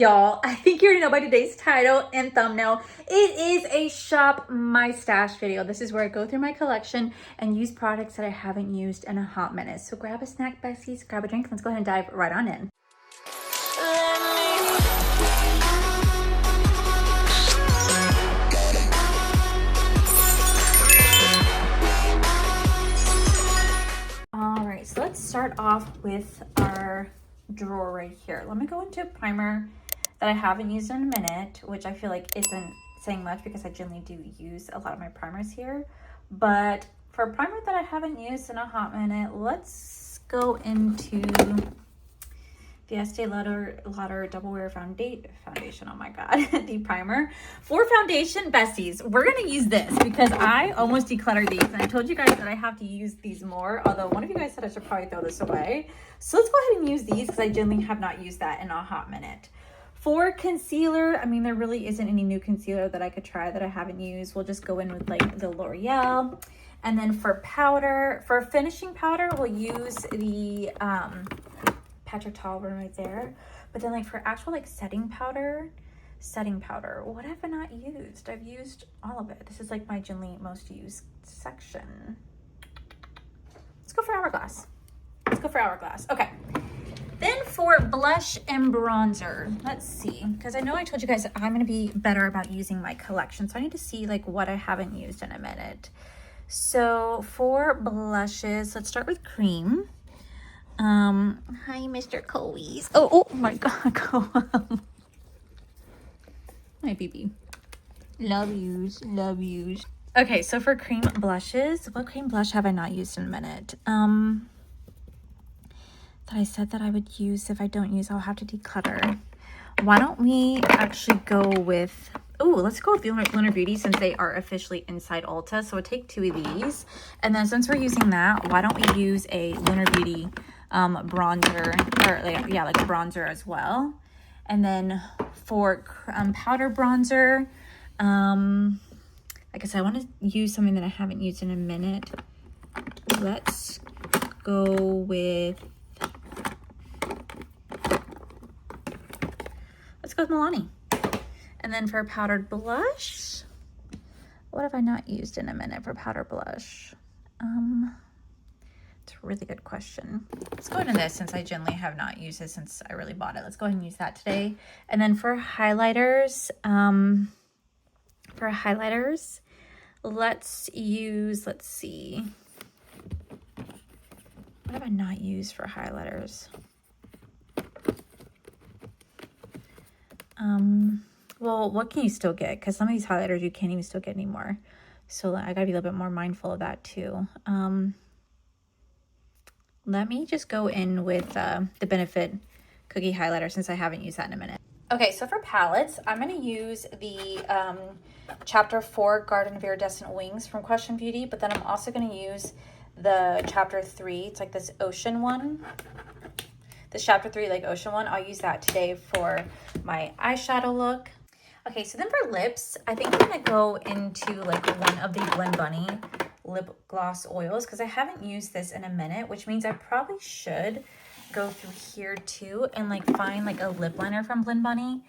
Y'all, I think you already know by today's title and thumbnail, it is a shop my stash video. This is where I go through my collection and use products that I haven't used in a hot minute. So grab a snack, besties, grab a drink. Let's go ahead and dive right on in. All right, so let's start off with our drawer right here. Let me go into a primer that I haven't used in a minute, which I feel like isn't saying much because I generally do use a lot of my primers here. But for a primer that I haven't used in a hot minute, let's go into the Estee Lauder Double Wear Foundation. Oh my God, the primer. For foundation, besties, we're gonna use this because I almost decluttered these. And I told you guys that I have to use these more, although one of you guys said I should probably throw this away. So let's go ahead and use these because I generally have not used that in a hot minute. For concealer, I mean, there really isn't any new concealer that I could try that I haven't used. We'll just go in with like the L'Oreal. And then for powder, for finishing powder, we'll use the Patrick Talbot right there. But then like for actual like setting powder, what have I not used? I've used all of it. This is like my generally most used section. Let's go for Hourglass. Okay. Then for blush and bronzer, let's see, because I know I told you guys that I'm going to be better about using my collection. So I need to see like what I haven't used in a minute. So for blushes, let's start with cream. Hi, Mr. Coeys. Oh my God. Hi, baby. Love yous. Okay, so for cream blushes, what cream blush have I not used in a minute? That I said that I would use. If I don't use, I'll have to declutter. Why don't we actually go with, let's go with Lunar Beauty since they are officially inside Ulta. So we'll take 2 of these. And then since we're using that, why don't we use a Lunar Beauty bronzer, or like a bronzer as well. And then for powder bronzer, like I said, I want to use something that I haven't used in a minute. Let's go with Milani. And then for powdered blush, what have I not used in a minute for powder blush? It's a really good question. Let's go into this since I generally have not used it since I really bought it. Let's go ahead and use that today. And then for highlighters, let's see. What have I not used for highlighters? Well, what can you still get? Because some of these highlighters you can't even still get anymore. So I gotta be a little bit more mindful of that too. Let me just go in with the Benefit Cookie Highlighter since I haven't used that in a minute. Okay, so for palettes, I'm gonna use the Chapter 4 Garden of Iridescent Wings from Question Beauty, but then I'm also gonna use the Chapter 3. It's like this ocean one. This Chapter 3 like ocean one. I'll use that today for my eyeshadow look. Okay, so then for lips, I think I'm gonna go into like one of the Blend Bunny lip gloss oils because I haven't used this in a minute, which means I probably should go through here too and like find like a lip liner from Blend Bunny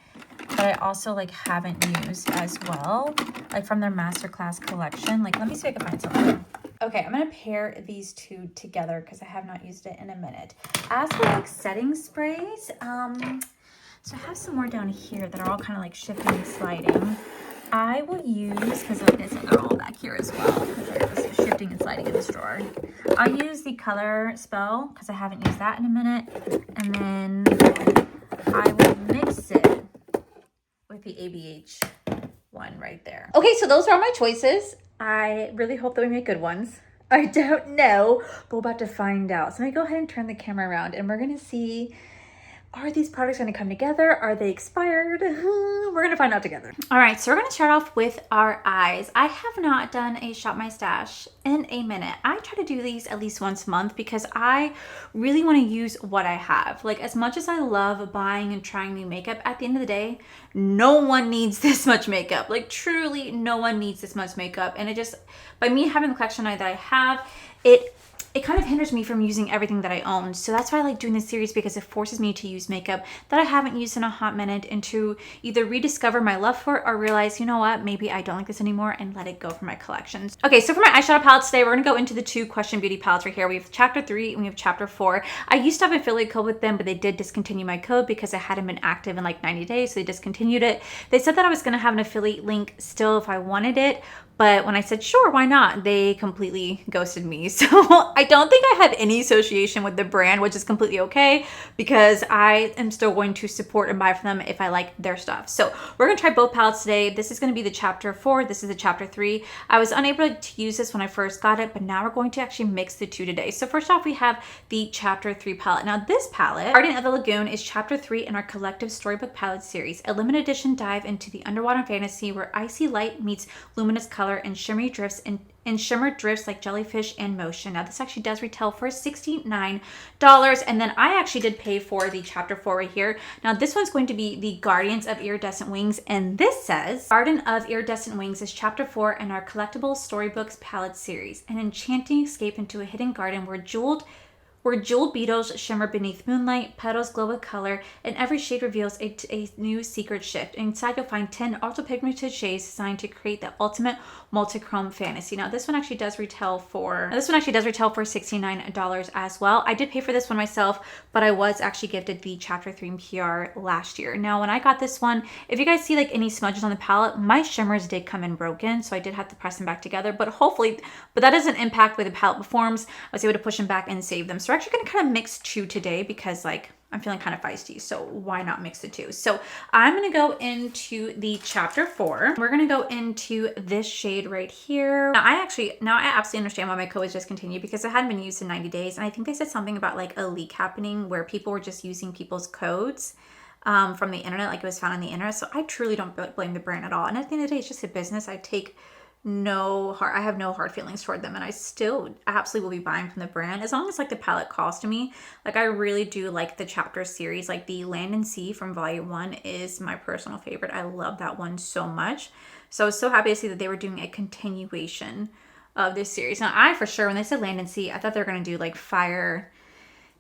that I also like haven't used as well, like from their Masterclass collection. Like, let me see if I can find something. Okay, I'm gonna pair these two together because I have not used it in a minute. As for like setting sprays, so I have some more down here that are all kind of like shifting and sliding. I will use, because like I said, they're all back here as well. They're shifting and sliding in this drawer. I'll use the Color Spell because I haven't used that in a minute. And then I will mix it with the ABH one right there. Okay, so those are all my choices. I really hope that we make good ones. I don't know, but we're about to find out. So let me go ahead and turn the camera around and we're gonna see, are these products gonna come together? Are they expired? We're gonna find out together. All right, so we're gonna start off with our eyes. I have not done a Shop My Stash in a minute. I try to do these at least once a month because I really wanna use what I have. Like, as much as I love buying and trying new makeup, at the end of the day, no one needs this much makeup. Like, truly, no one needs this much makeup. And it just, by me having the collection that I have, it it kind of hinders me from using everything that I own. So that's why I like doing this series, because it forces me to use makeup that I haven't used in a hot minute and to either rediscover my love for it or realize, you know what, maybe I don't like this anymore and let it go from my collections. Okay, so for my eyeshadow palettes today, we're gonna go into the two Question Beauty palettes right here. We have chapter 3 and we have chapter 4. I used to have an affiliate code with them, but they did discontinue my code because it hadn't been active in like 90 days, so they discontinued it. They said that I was gonna have an affiliate link still if I wanted it, but when I said, sure, why not? They completely ghosted me. So I don't think I have any association with the brand, which is completely okay because I am still going to support and buy from them if I like their stuff. So we're going to try both palettes today. This is going to be the chapter 4. This is the chapter 3. I was unable to use this when I first got it, but now we're going to actually mix the two today. So first off, we have the chapter 3 palette. Now this palette, Garden of the Lagoon, is chapter 3 in our collective storybook palette series, a limited edition dive into the underwater fantasy where icy light meets luminous color and shimmery drifts like jellyfish in motion. Now this actually does retail for $69, and then I actually did pay for the chapter 4 right here. Now this one's going to be the Guardians of Iridescent Wings, and this says Garden of Iridescent Wings is chapter 4 in our collectible storybooks palette series, an enchanting escape into a hidden garden where jeweled beetles shimmer beneath moonlight, petals glow with color, and every shade reveals a new secret shift. Inside you'll find 10 ultra-pigmented shades designed to create the ultimate multi-chrome fantasy. Now this one actually does retail for $69 as well. I did pay for this one myself, but I was actually gifted the chapter 3 PR last year. Now when I got this one, if you guys see like any smudges on the palette, my shimmers did come in broken, so I did have to press them back together, but that doesn't impact the way the palette performs. I was able to push them back and save them. So we're actually going to kind of mix two today because like I'm feeling kind of feisty, so why not mix the two? So I'm going to go into the chapter 4. We're going to go into this shade right here. Now I absolutely understand why my code was discontinued because it hadn't been used in 90 days. And I think they said something about like a leak happening where people were just using people's codes from the internet, like it was found on the internet. So I truly don't blame the brand at all. And at the end of the day, it's just a business. I have no hard feelings toward them, and I still absolutely will be buying from the brand as long as like the palette calls to me. Like I really do like the chapter series. Like the Land and Sea from volume 1 is my personal favorite. I love that one so much. So I was so happy to see that they were doing a continuation of this series. Now I for sure, when they said Land and Sea, I thought they were going to do like fire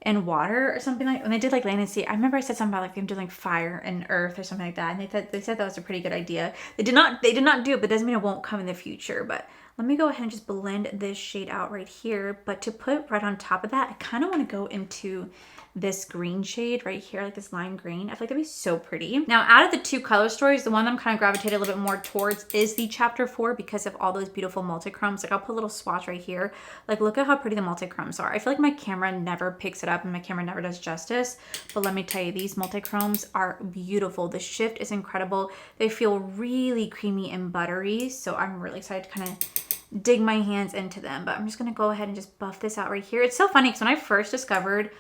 and water or something. Like when they did like Land and Sea, I remember I said something about like them doing like fire and earth or something like that, and they said that was a pretty good idea. They did not do it, but doesn't mean it won't come in the future. But let me go ahead and just blend this shade out right here. But to put right on top of that, I kind of want to go into this green shade right here, like this lime green. I feel like that'd be so pretty. Now, out of the two color stories, the one I'm kind of gravitated a little bit more towards is the chapter 4 because of all those beautiful multi-chromes. Like I'll put a little swatch right here. Like look at how pretty the multi-chromes are. I feel like my camera never picks it up and my camera never does justice. But let me tell you, these multi-chromes are beautiful. The shift is incredible. They feel really creamy and buttery. So I'm really excited to kind of dig my hands into them. But I'm just going to go ahead and just buff this out right here. It's so funny because when I first discovered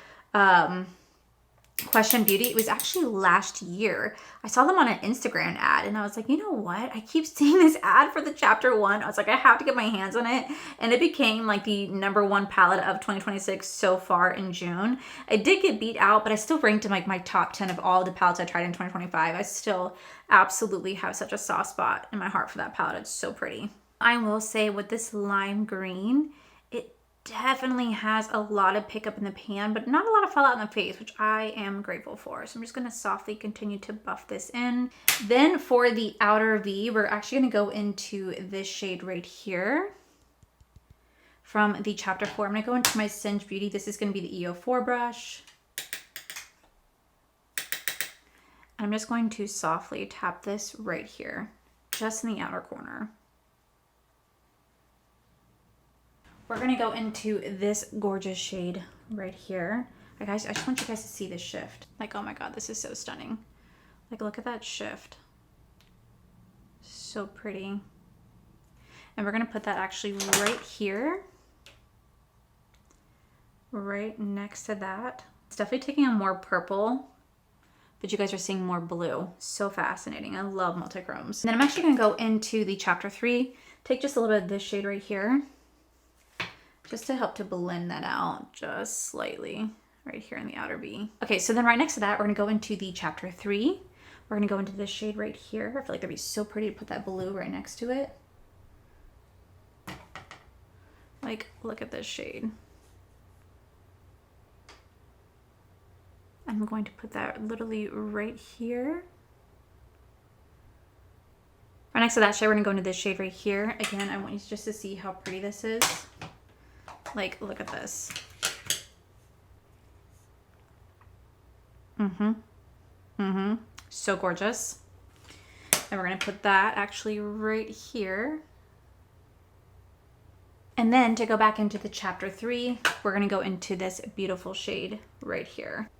Question Beauty, it was actually last year. I saw them on an Instagram ad and I was like, you know what? I keep seeing this ad for the chapter 1. I was like, I have to get my hands on it. And it became like the #1 palette of 2026 so far in June. I did get beat out, but I still ranked in like my top 10 of all the palettes I tried in 2025. I still absolutely have such a soft spot in my heart for that palette. It's so pretty. I will say with this lime green, it definitely has a lot of pickup in the pan, but not a lot of fallout in the face, which I am grateful for. So I'm just going to softly continue to buff this in. Then for the outer V, we're actually going to go into this shade right here from the chapter 4. I'm going to go into my Singe Beauty. This is going to be the EO4 brush. I'm just going to softly tap this right here, just in the outer corner. We're going to go into this gorgeous shade right here. Guys, I just want you guys to see this shift. Like, oh my God, this is so stunning. Like, look at that shift. So pretty. And we're going to put that actually right here. Right next to that. It's definitely taking on more purple, but you guys are seeing more blue. So fascinating. I love multi-chromes. And then I'm actually going to go into the chapter 3. Take just a little bit of this shade right here, just to help to blend that out just slightly right here in the outer V. Okay, so then right next to that, we're gonna go into the chapter 3. We're gonna go into this shade right here. I feel like that'd be so pretty to put that blue right next to it. Like, look at this shade. I'm going to put that literally right here. Right next to that shade, we're gonna go into this shade right here. Again, I want you just to see how pretty this is. Like, look at this. So gorgeous. And we're gonna put that actually right here. And then to go back into the chapter 3, we're gonna go into this beautiful shade right here.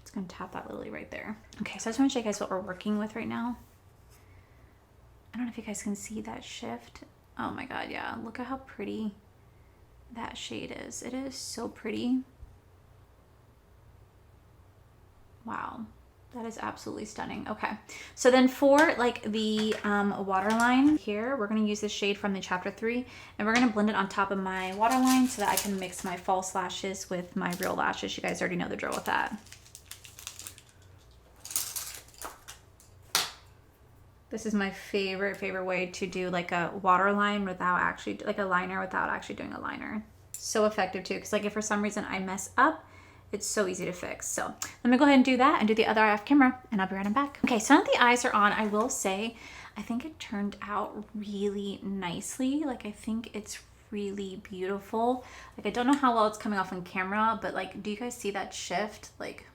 It's gonna tap that lily right there. Okay, so I just wanna show you guys what we're working with right now. I don't know if you guys can see that shift. Oh my God, yeah, look at how pretty that shade is. It is so pretty. Wow, that is absolutely stunning. Okay, so then for like the waterline here, we're gonna use this shade from the chapter 3, and we're gonna blend it on top of my waterline so that I can mix my false lashes with my real lashes. You guys already know the drill with that. This is my favorite way to do like a waterline without actually, like a liner without actually doing a liner. So effective too, because like if for some reason I mess up, it's so easy to fix. So let me go ahead and do that and do the other eye off camera, and I'll be right back. Okay, so now that the eyes are on, I will say, I think it turned out really nicely. Like I think it's really beautiful. Like I don't know how well it's coming off on camera, but like, do you guys see that shift? Like,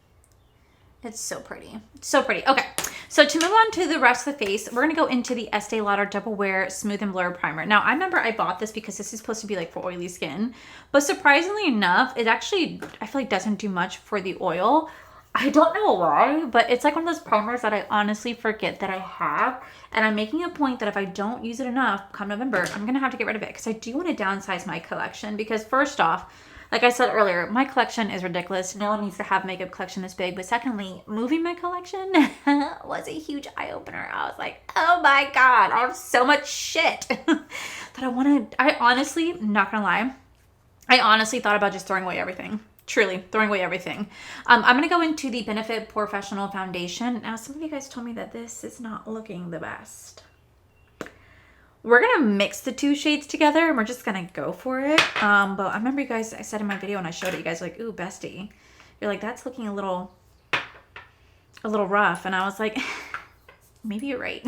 it's so pretty. So pretty. Okay, so to move on to the rest of the face, we're gonna go into the Estee Lauder Double Wear Smooth and Blur Primer. Now, I remember I bought this because this is supposed to be like for oily skin, but surprisingly enough, it actually, I feel like doesn't do much for the oil. I don't know why, but it's like one of those primers that I honestly forget that I have, and I'm making a point that if I don't use it enough come November, I'm gonna have to get rid of it because I do want to downsize my collection. Because first off, like I said earlier, my collection is ridiculous. No one needs to have a makeup collection this big. But secondly, moving my collection was a huge eye-opener. I was like, oh my God, I have so much shit that I honestly, not gonna lie, I honestly thought about just throwing away everything. Truly, throwing away everything. I'm going to go into the Benefit Professional Foundation. Now, some of you guys told me that this is not looking the best. We're going to mix the two shades together, and we're just going to go for it. But I remember you guys, I said in my video when I showed it, you guys were like, ooh, bestie. You're like, that's looking a little rough. And I was like, maybe you're right.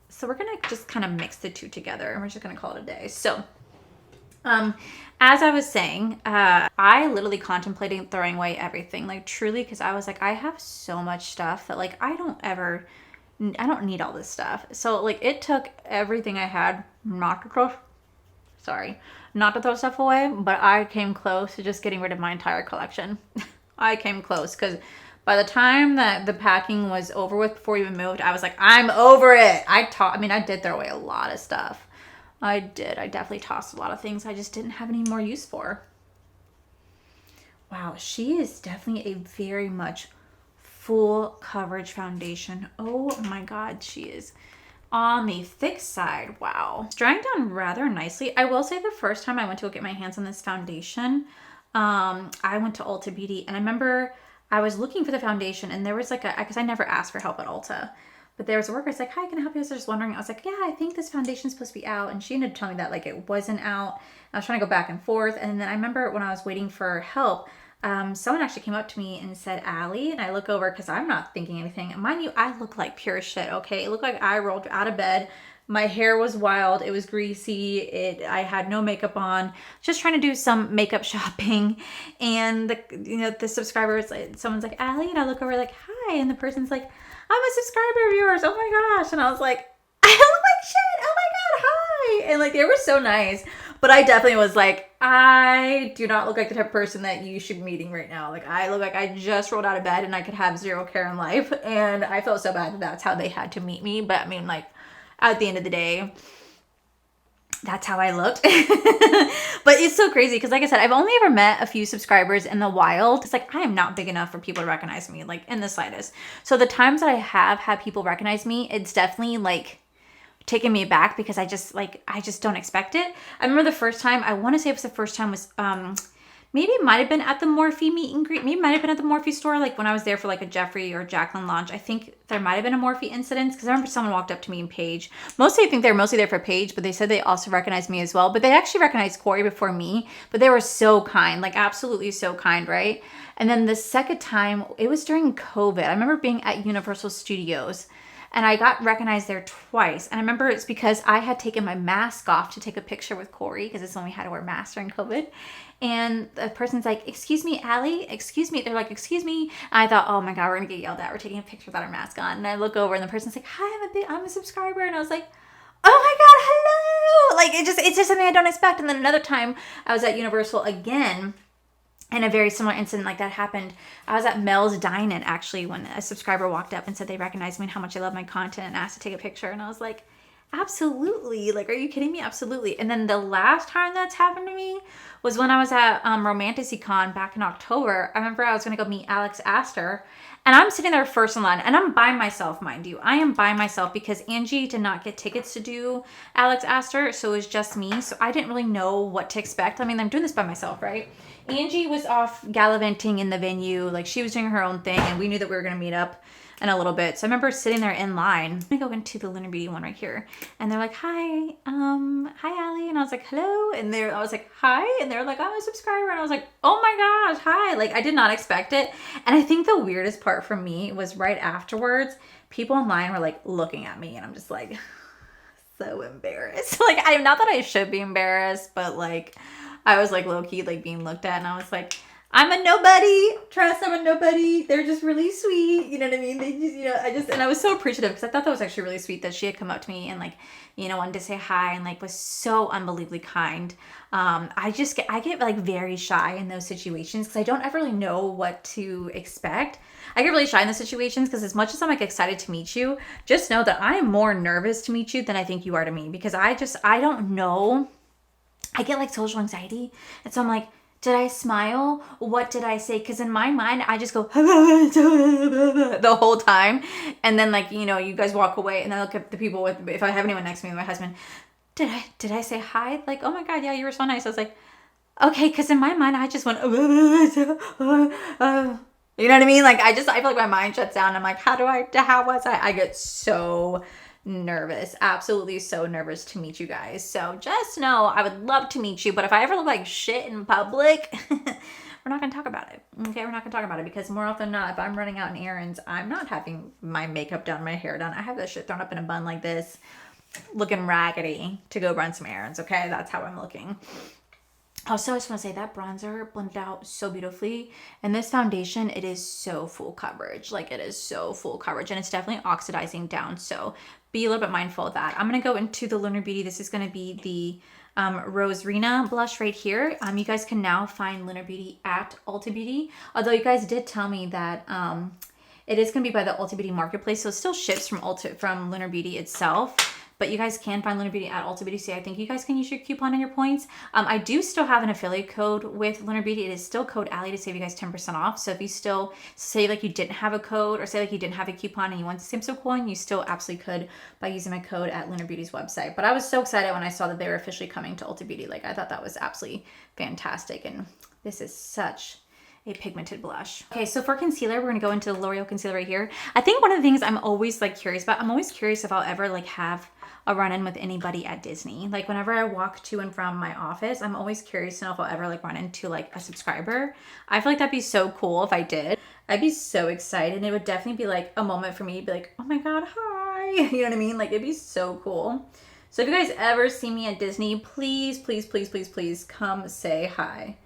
So we're going to just kind of mix the two together, and we're just going to call it a day. So, as I was saying, I literally contemplated throwing away everything, like truly, because I was like, I have so much stuff that like, I don't need all this stuff. So like it took everything I had not to throw stuff away, but I came close to just getting rid of my entire collection. I came close because by the time that the packing was over with before we even moved, I was like, I'm over it. I did throw away a lot of stuff. I definitely tossed a lot of things I just didn't have any more use for. Wow, she is definitely a very much full coverage foundation. Oh my God, she is on the thick side. Wow. It's drying down rather nicely. I will say the first time I went to go get my hands on this foundation, I went to Ulta Beauty, and I remember I was looking for the foundation, and there was like because I never asked for help at Ulta. But there was a worker, it's like, hi, can I help you? I was just wondering. I was like, yeah, I think this foundation's supposed to be out. And she ended up telling me that like it wasn't out. I was trying to go back and forth. And then I remember when I was waiting for help, someone actually came up to me and said, Allie, and I look over because I'm not thinking anything. Mind you, I look like pure shit, okay? It looked like I rolled out of bed. My hair was wild. It was greasy. I had no makeup on. Just trying to do some makeup shopping. And the subscribers, someone's like, Allie, and I look over like, hi. And the person's like, I'm a subscriber of yours. Oh my gosh. And I was like, I look like shit. Oh my God. Hi. And like, they were so nice. But I definitely was like, I do not look like the type of person that you should be meeting right now. Like, I look like I just rolled out of bed and I could have zero care in life. And I felt so bad that that's how they had to meet me. But I mean, like, at the end of the day, that's how I looked. But it's so crazy because like I said, I've only ever met a few subscribers in the wild. It's like I am not big enough for people to recognize me, like in the slightest. So the times that I have had people recognize me, it's definitely like taken me aback because I just don't expect it. I remember the first time, I want to say it was the first time was maybe it might have been at the Morphe meet and greet. Maybe it might have been at the Morphe store, like when I was there for like a Jeffree or Jaclyn launch. I think there might have been a Morphe incident because I remember someone walked up to me in Paige. Mostly, I think they're mostly there for Paige, but they said they also recognized me as well. But they actually recognized Corey before me, but they were so kind, like absolutely so kind, right? And then the second time, it was during COVID. I remember being at Universal Studios and I got recognized there twice. And I remember it's because I had taken my mask off to take a picture with Corey because it's when we had to wear masks during COVID. And the person's like, excuse me, Allie, excuse me. They're like, excuse me. And I thought, oh my God, we're gonna get yelled at. We're taking a picture without our mask on. And I look over and the person's like, hi, I'm a subscriber. And I was like, oh my God, hello. Like it's just something I don't expect. And then another time I was at Universal again, and a very similar incident like that happened. I was at Mel's Dine-In actually when a subscriber walked up and said they recognized me and how much I love my content and asked to take a picture. And I was like, absolutely. Like, are you kidding me? Absolutely. And then the last time that's happened to me was when I was at Romanticycon back in October. I remember I was going to go meet Alex Astor. And I'm sitting there first in line, and I'm by myself, mind you. I am by myself because Angie did not get tickets to do Alex Astor, so it was just me. So I didn't really know what to expect. I mean, I'm doing this by myself, right? Angie was off gallivanting in the venue. Like, she was doing her own thing, and we knew that we were going to meet up in a little bit. So I remember sitting there in line. I'm going to go into the Lunar Beauty one right here. And they're like, hi, Allie. And I was like, hello. And I was like, hi. And they're like, I'm a subscriber. And I was like, oh my gosh, hi. Like, I did not expect it. And I think the weirdest part for me was right afterwards, people in line were like looking at me. And I'm just like, so embarrassed. Like, I'm not that I should be embarrassed, but like, I was like low-key like being looked at. And I was like, I'm a nobody. Trust, I'm a nobody. They're just really sweet. You know what I mean? They just, and I was so appreciative because I thought that was actually really sweet that she had come up to me and like, wanted to say hi and like was so unbelievably kind. I get like very shy in those situations because I don't ever really know what to expect. I get really shy in those situations because as much as I'm like excited to meet you, just know that I am more nervous to meet you than I think you are to me because I don't know. I get like social anxiety. And so I'm like, did I smile? What did I say? Because in my mind, I just go the whole time. And then like, you guys walk away and I look at the people if I have anyone next to me, my husband, did I say hi? Like, oh my God, yeah, you were so nice. I was like, okay. Because in my mind, I just went, you know what I mean? Like, I feel like my mind shuts down. I'm like, how was I? I get so nervous, absolutely so nervous to meet you guys. So just know I would love to meet you, but if I ever look like shit in public, we're not gonna talk about it. Okay, we're not gonna talk about it because more often than not, if I'm running out in errands, I'm not having my makeup done, my hair done. I have that shit thrown up in a bun like this, looking raggedy to go run some errands. Okay, that's how I'm looking. Also, I just want to say that bronzer blended out so beautifully. And this foundation, it is so full coverage. Like, it is so full coverage. And it's definitely oxidizing down. So be a little bit mindful of that. I'm going to go into the Lunar Beauty. This is going to be the Rosarina blush right here. You guys can now find Lunar Beauty at Ulta Beauty. Although you guys did tell me that it is going to be by the Ulta Beauty Marketplace. So it still ships from Lunar Beauty itself. But you guys can find Lunar Beauty at Ulta Beauty. So I think you guys can use your coupon and your points. I do still have an affiliate code with Lunar Beauty. It is still code Allie to save you guys 10% off. So if you still say like you didn't have a code or say like you didn't have a coupon and you want Simso coin, you still absolutely could by using my code at Lunar Beauty's website. But I was so excited when I saw that they were officially coming to Ulta Beauty. Like, I thought that was absolutely fantastic. And this is such a pigmented blush. Okay, so for concealer, we're gonna go into the L'Oreal concealer right here. I think one of the things I'm always like curious about, I'm always curious if I'll ever like have a run-in with anybody at Disney. Like, whenever I walk to and from my office, I'm always curious to know if I'll ever like run into like a subscriber. I feel like that'd be so cool if I did. I'd be so excited, and it would definitely be like a moment for me to be like, oh my God, hi. You know what I mean? Like, it'd be so cool. So if you guys ever see me at Disney, please, please, please, please, please come say hi.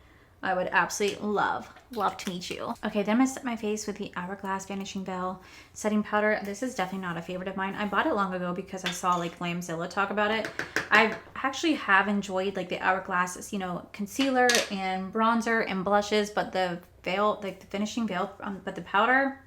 I would absolutely love to meet you. Okay, then I'm gonna set my face with the Hourglass Vanishing Veil setting powder. This is definitely not a favorite of mine. I bought it long ago because I saw like Glamzilla talk about it. I actually have enjoyed like the Hourglass, concealer and bronzer and blushes, but the veil, like the finishing veil, but the powder,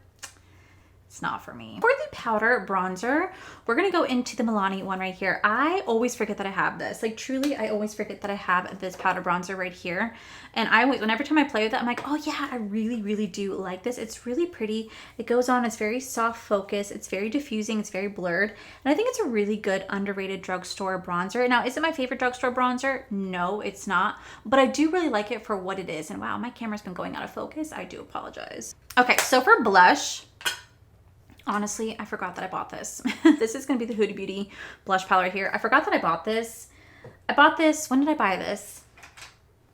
It's not for me. For the powder bronzer, we're gonna go into the Milani one right here. I always forget that I have this. Like truly, I always forget that I have this powder bronzer right here. And every time I play with it, I'm like, oh yeah, I really, really do like this. It's really pretty. It goes on, it's very soft focus. It's very diffusing, it's very blurred. And I think it's a really good underrated drugstore bronzer. Now, is it my favorite drugstore bronzer? No, it's not. But I do really like it for what it is. And wow, my camera's been going out of focus. I do apologize. Okay, so for blush, honestly, I forgot that I bought this. This is going to be the Huda Beauty blush palette here. I forgot that I bought this. I bought this, when did I buy this?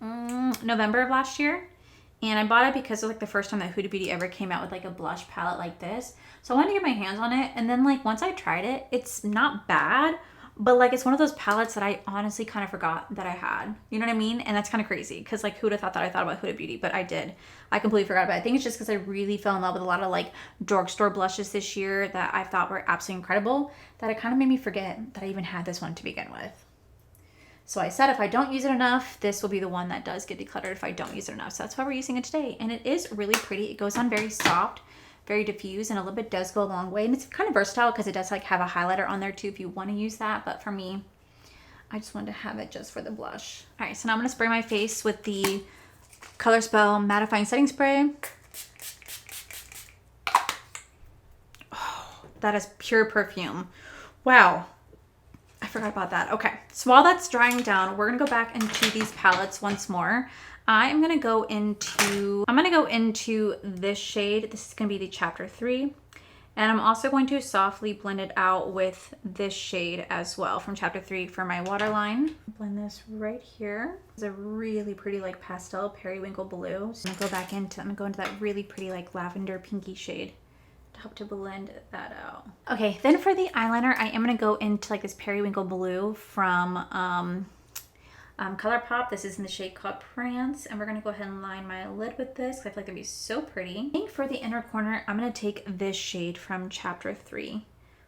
November of last year. And I bought it because it was like the first time that Huda Beauty ever came out with like a blush palette like this. So I wanted to get my hands on it. And then like once I tried it, it's not bad. But like it's one of those palettes that I honestly kind of forgot that I had. You know what I mean? And that's kind of crazy because like who would have thought that I thought about Huda Beauty? But I did. I completely forgot about it. I think it's just because I really fell in love with a lot of like drugstore blushes this year that I thought were absolutely incredible that it kind of made me forget that I even had this one to begin with. So I said if I don't use it enough, this will be the one that does get decluttered if I don't use it enough. So that's why we're using it today. And it is really pretty. It goes on very soft, very diffused, and a little bit does go a long way. And it's kind of versatile because it does like have a highlighter on there too if you want to use that. But for me, I just wanted to have it just for the blush. All right, so now I'm going to spray my face with the Color Spell Mattifying Setting Spray. Oh, that is pure perfume. Wow. I forgot about that. Okay, so while that's drying down, we're going to go back into these palettes once more. I'm going to go into this shade. This is going to be the Chapter 3. And I'm also going to softly blend it out with this shade as well from Chapter 3 for my waterline. Blend this right here. It's a really pretty like pastel periwinkle blue. So I'm gonna go into that really pretty like lavender pinky shade to help to blend that out. Okay, then for the eyeliner, I am gonna go into like this periwinkle blue from ColourPop. This is in the shade called Prance, and we're gonna go ahead and line my lid with this because I feel like that'd be so pretty. I think for the inner corner, I'm gonna take this shade from Chapter 3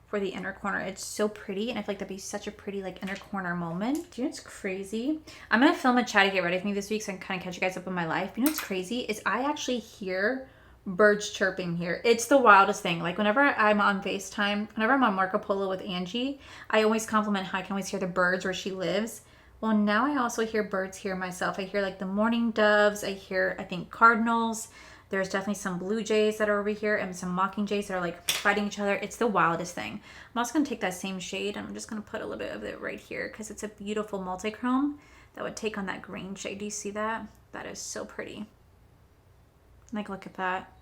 for the inner corner. It's so pretty, and I feel like that'd be such a pretty like inner corner moment. Do you know what's crazy? I'm gonna film a chat to get ready with me this week so I can kind of catch you guys up on my life. But you know what's crazy is I actually hear birds chirping here. It's the wildest thing. Like whenever I'm on FaceTime, whenever I'm on Marco Polo with Angie, I always compliment how I can always hear the birds where she lives. Well, now I also hear birds here myself. I hear like the mourning doves. I hear, I think, cardinals. There's definitely some blue jays that are over here and some mocking jays that are like fighting each other. It's the wildest thing. I'm also going to take that same shade. I'm just going to put a little bit of it right here because it's a beautiful multi-chrome that would take on that green shade. Do you see that? That is so pretty. Like, look at that.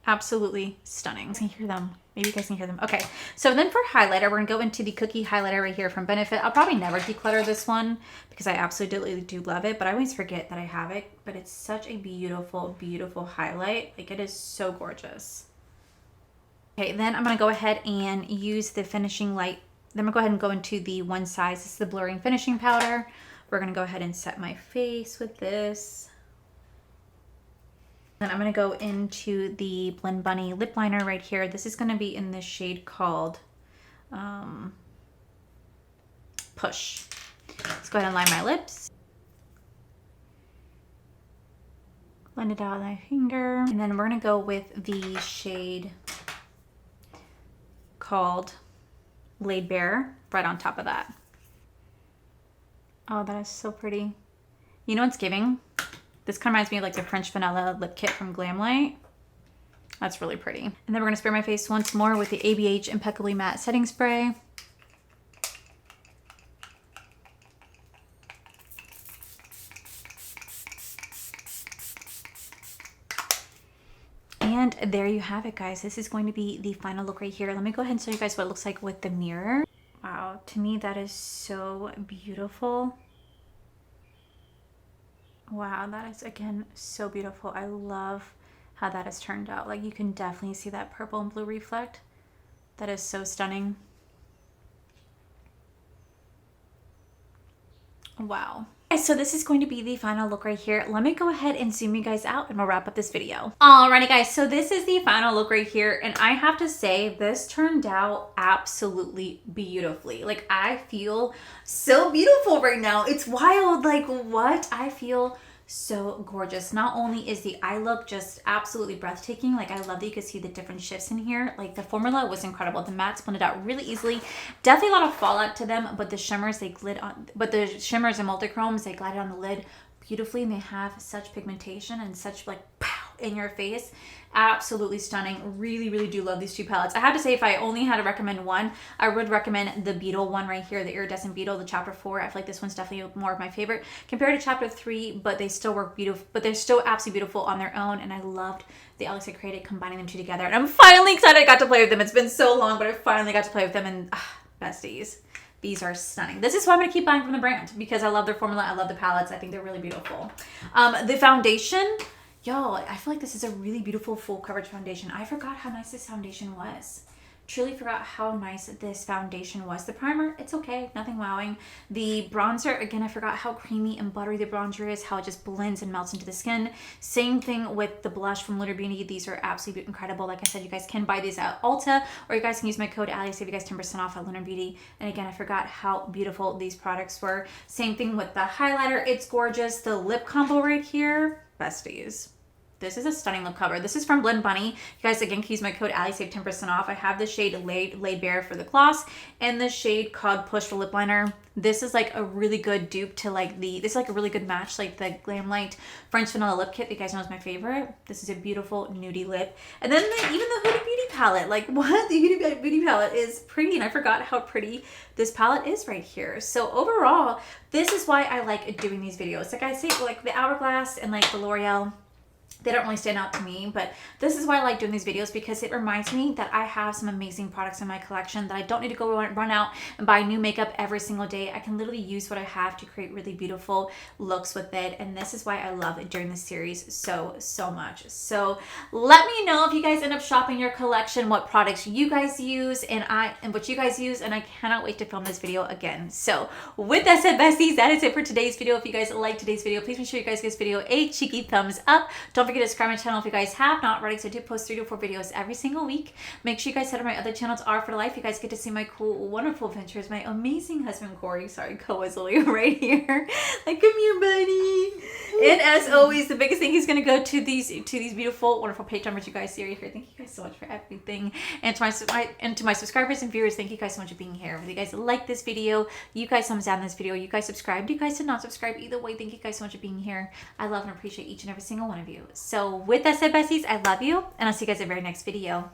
Absolutely stunning. You can hear them. Maybe you guys can hear them. Okay, so then for highlighter, we're gonna go into the Cookie highlighter right here from Benefit. I'll probably never declutter this one because I absolutely do love it, but I always forget that I have it. But it's such a beautiful, beautiful highlight. Like, it is so gorgeous. Okay, then I'm gonna go ahead and use the finishing light. Then I'm gonna go ahead and go into the One Size. This is the blurring finishing powder. We're gonna go ahead and set my face with this. Then I'm going to go into the Blend Bunny lip liner right here. This is going to be in this shade called Push. Let's go ahead and line my lips. Blend it out with my finger. And then we're going to go with the shade called Laid Bare right on top of that. Oh, that is so pretty. You know what's giving? This kind of reminds me of like the French Vanilla lip kit from Glamlight. That's really pretty. And then we're going to spray my face once more with the ABH Impeccably Matte Setting Spray. And there you have it, guys. This is going to be the final look right here. Let me go ahead and show you guys what it looks like with the mirror. Wow, to me that is so beautiful. Wow, that is, again, so beautiful. I love how that has turned out. Like, you can definitely see that purple and blue reflect. That is so stunning. Wow. Okay, so this is going to be the final look right here. Let me go ahead and zoom you guys out and we'll wrap up this video. Alrighty guys, so this is the final look right here. And I have to say, this turned out absolutely beautifully. Like, I feel so beautiful right now. It's wild. Like, what? I feel so gorgeous. Not only is the eye look just absolutely breathtaking, like I love that you can see the different shifts in here. Like the formula was incredible. The mattes blended out really easily. Definitely a lot of fallout to them, but the shimmers they glid on, but the shimmers and multichromes they glided on the lid beautifully, and they have such pigmentation and such like pow in your face. Absolutely stunning. Really, really do love these two palettes. I have to say, if I only had to recommend one, I would recommend the Beetle one right here, the Iridescent Beetle, the chapter 4. I feel like this one's definitely more of my favorite compared to chapter 3, but they still work beautiful, but they're still absolutely beautiful on their own, and I loved the Alex I created combining them two together, and I'm finally excited I got to play with them. It's been so long, but I finally got to play with them, and besties. These are stunning. This is why I'm going to keep buying from the brand, because I love their formula. I love the palettes. I think they're really beautiful. The foundation, y'all, I feel like this is a really beautiful full coverage foundation. I forgot how nice this foundation was. Truly forgot how nice this foundation was. The primer, it's okay, nothing wowing. The bronzer, again, I forgot how creamy and buttery the bronzer is, how it just blends and melts into the skin. Same thing with the blush from Lunar Beauty. These are absolutely incredible. Like I said, you guys can buy these at Ulta, or you guys can use my code Allie, save you guys 10% off at Lunar Beauty. And again, I forgot how beautiful these products were. Same thing with the highlighter, it's gorgeous. The lip combo right here, besties. This is a stunning lip cover. This is from Blend Bunny. You guys, again, can use my code Allie, save 10% off. I have the shade Laid Bare for the gloss and the shade Cod Push for lip liner. This is like a really good dupe to like this is like a really good match, like the Glam Light French Vanilla Lip Kit. You guys know is my favorite. This is a beautiful nudie lip. And then even the Huda Beauty palette. Like what? The Huda Beauty palette is pretty, and I forgot how pretty this palette is right here. So overall, this is why I like doing these videos. Like I say, like the Hourglass and like the L'Oreal, they don't really stand out to me, but this is why I like doing these videos, because it reminds me that I have some amazing products in my collection, that I don't need to go run out and buy new makeup every single day. I can literally use what I have to create really beautiful looks with it, and this is why I love doing this series so much. So let me know if you guys end up shopping your collection, what products you guys use and what you guys use, and I cannot wait to film this video again. So with that said, besties, that is it for today's video. If you guys liked today's video, please make sure you guys give this video a cheeky thumbs up. Don't forget to subscribe to my channel if you guys have not already, so I do post 3 to 4 videos every single week. Make sure you guys head to my other channels, R for Life. You guys get to see my cool, wonderful adventures. My amazing husband, Corey, sorry, co-Wesley right here. Like, come here, buddy. And as always, the biggest thing is going to go to these beautiful, wonderful page numbers you guys see right here. Thank you guys so much for everything. And to my subscribers and viewers, thank you guys so much for being here. If you guys like this video, you guys thumbs down this video, you guys subscribed, you guys did not subscribe, either way, thank you guys so much for being here. I love and appreciate each and every single one of you. So with that said, besties, I love you, and I'll see you guys in the very next video.